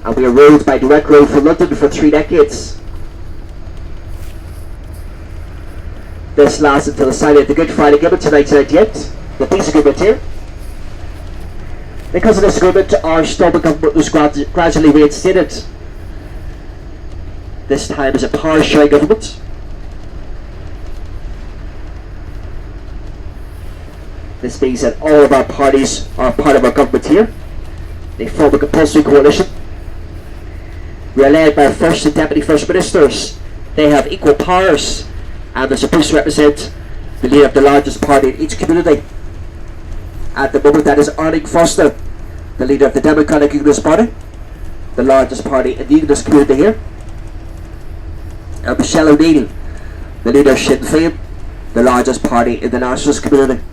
and we were ruled by direct road from London for 3 decades. This lasted until the signing of the Good Friday Agreement in 1998, the peace agreement here. Because of this agreement, our Stormont government was gradually reinstated. This time as a power sharing government. This means that all of our parties are part of our government here. They form a compulsory coalition. We are led by First and Deputy First Ministers. They have equal powers and they're supposed to represent the leader of the largest party in each community. At the moment, that is Arlene Foster, the leader of the Democratic Unionist Party, the largest party in the Unionist community here. And Michelle O'Neill, the leader of Sinn Féin, the largest party in the Nationalist community.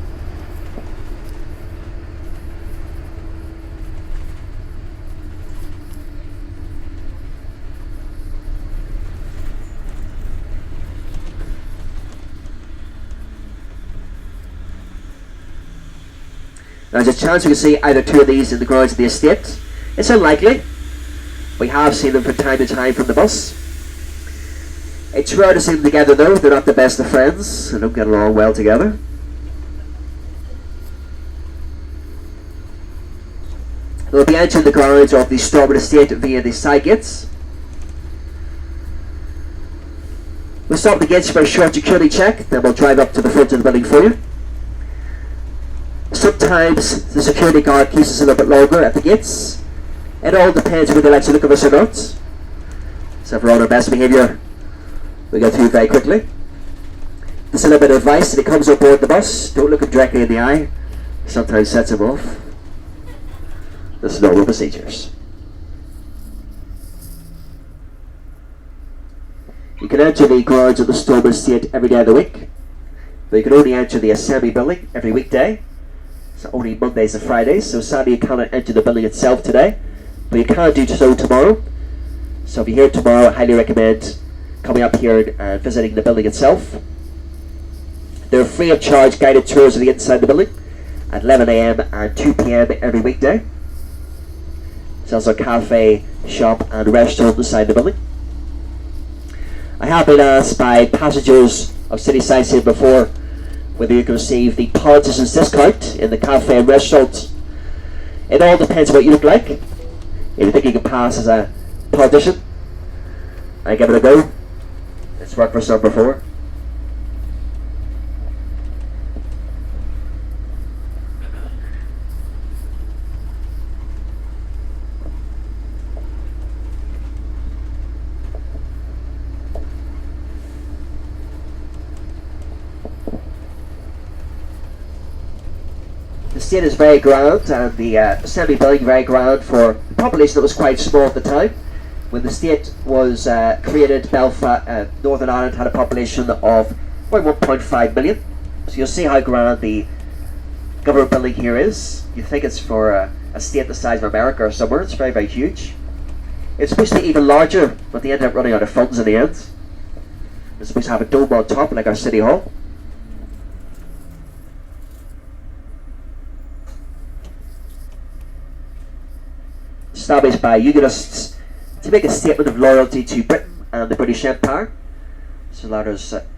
There's a chance we can see either two of these in the grounds of the estate. It's unlikely. We have seen them from time to time from the bus. It's rare to see them together though. They're not the best of friends. They don't get along well together. They'll be entering the grounds of the Stormont estate via the side gates. We'll stop at the gates for a short security check, then we'll drive up to the front of the building for you. Sometimes the security guard keeps us a little bit longer at the gates. It all depends whether they like to look at us or not. So if we're on our best behaviour, we go through very quickly. Just a little bit of advice: if he comes on board the bus, don't look him directly in the eye. Sometimes sets him off. This is normal procedures. You can enter the grounds of the Stormont estate every day of the week, but you can only enter the assembly building every weekday. So only Mondays and Fridays, so sadly you cannot enter the building itself today, but you can do so tomorrow. So if you're here tomorrow, I highly recommend coming up here and visiting the building itself. There are free of charge guided tours of the inside of the building at 11 AM and 2 PM every weekday. There's also a cafe, shop and restaurant inside the building. I have been asked by passengers of City Sightseeing before whether you can receive the politician's discount in the cafe and restaurant. It all depends on what you look like. If you think you can pass as a politician, I give it a go. It's worked for some before. The estate is very grand, and the assembly building very grand for a population that was quite small at the time. When the estate was created, Belfast, Northern Ireland had a population of about 1.5 million. So you'll see how grand the government building here is. You think it's for a state the size of America or somewhere. It's very, very huge. It's supposed to be even larger, but they ended up running out of funds in the end. It's supposed to have a dome on top like our City Hall. Established by Unionists to make a statement of loyalty to Britain and the British Empire. So a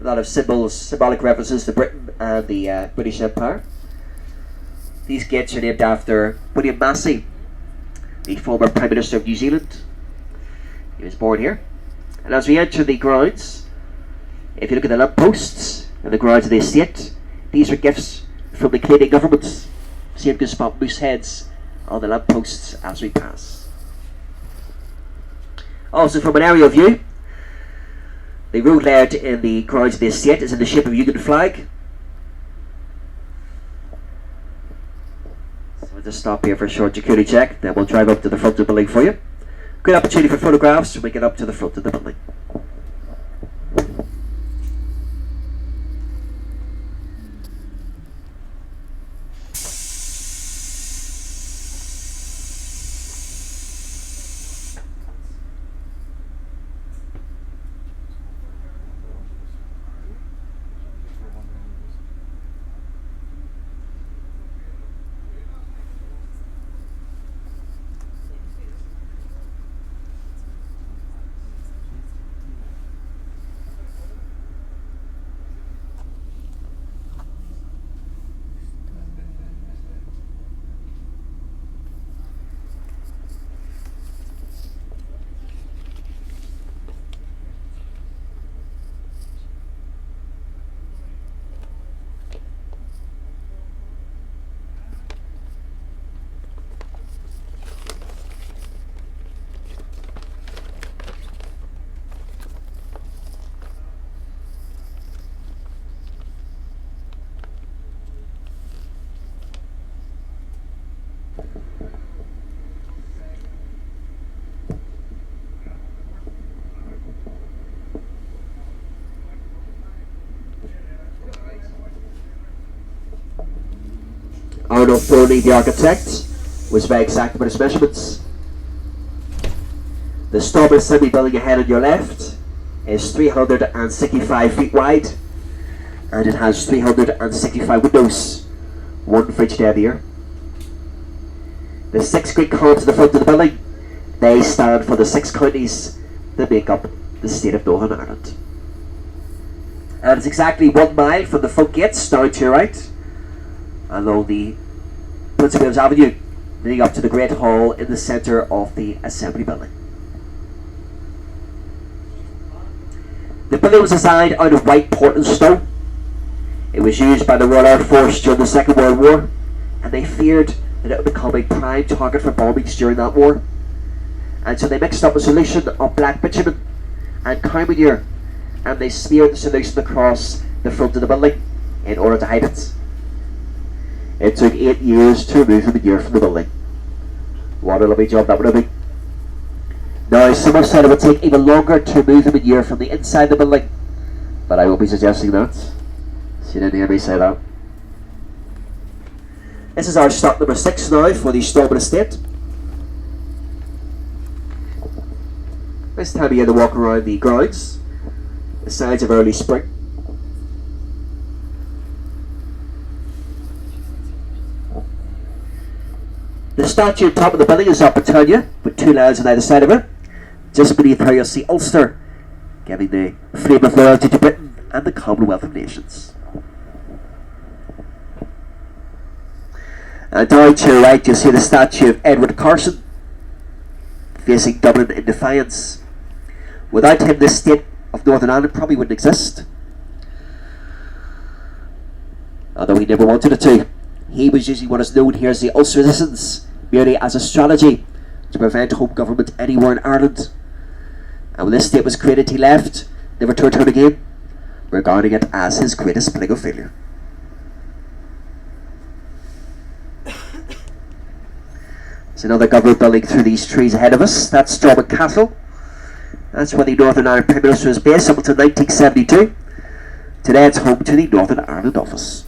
lot of symbolic references to Britain and the British Empire. These gates are named after William Massey, the former Prime Minister of New Zealand. He was born here. And as we enter the grounds, if you look at the lampposts and the grounds of the estate, these are gifts from the Canadian government. So you can spot moose heads on the lampposts as we pass. Also from an aerial view, the road layout in the grounds of the estate is in the shape of a Union flag. So we'll just stop here for a short security check, then we'll drive up to the front of the building for you. Good opportunity for photographs when we get up to the front of the building. Arnold Foley, the architect, was very exact about his measurements. The starboard assembly building ahead on your left is 365 feet wide, and it has 365 windows, one for each day of the year. The 6 great columns at the front of the building, they stand for the 6 counties that make up the state of Northern Ireland. And it's exactly 1 mile from the front gates down to your right, along the Prince of Wales Avenue, leading up to the Great Hall in the centre of the Assembly Building. The building was designed out of white Portland stone. It was used by the Royal Air Force during the Second World War, and they feared that it would become a prime target for bombings during that war. And so they mixed up a solution of black bitumen and cow manure, and they smeared the solution across the front of the building in order to hide it. It took 8 years to remove the manure from the building. What a lovely job that would have been. Now, some have said it would take even longer to remove the manure from the inside of the building, but I won't be suggesting that. So you didn't hear me say that. This is our stop number 6 now for the Stormont Estate. This time of year to walk around the grounds, the signs of early spring. The statue on top of the building is our katenya, with 2 lions on either side of it. Just beneath her you'll see Ulster, giving the flame of loyalty to Britain and the Commonwealth of Nations. And down to your right you'll see the statue of Edward Carson, facing Dublin in defiance. Without him, this state of Northern Ireland probably wouldn't exist, although he never wanted it to. He was using what is known here as the Ulster Resistance, merely as a strategy to prevent home government anywhere in Ireland. And when this state was created, he left, never to return again, regarding it as his greatest political failure. There's another government building through these trees ahead of us. That's Stormont Castle. That's where the Northern Ireland Prime Minister was based up until 1972. Today it's home to the Northern Ireland office.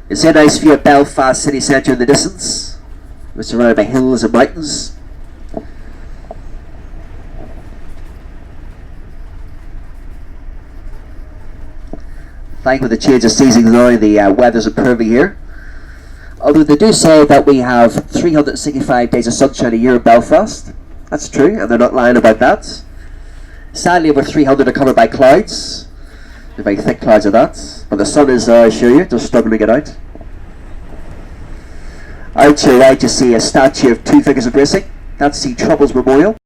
You see a nice view of Belfast city centre in the distance. We're surrounded by hills and mountains. Thank with the change of seasons now, the weather's improving here. Although they do say that we have 365 days of sunshine a year in Belfast. That's true, and they're not lying about that. Sadly, over 300 are covered by clouds. They're very thick clouds of that. But the sun is, I assure you, just struggling to get out. Out to your right you see a statue of 2 figures embracing. That's the Troubles Memorial.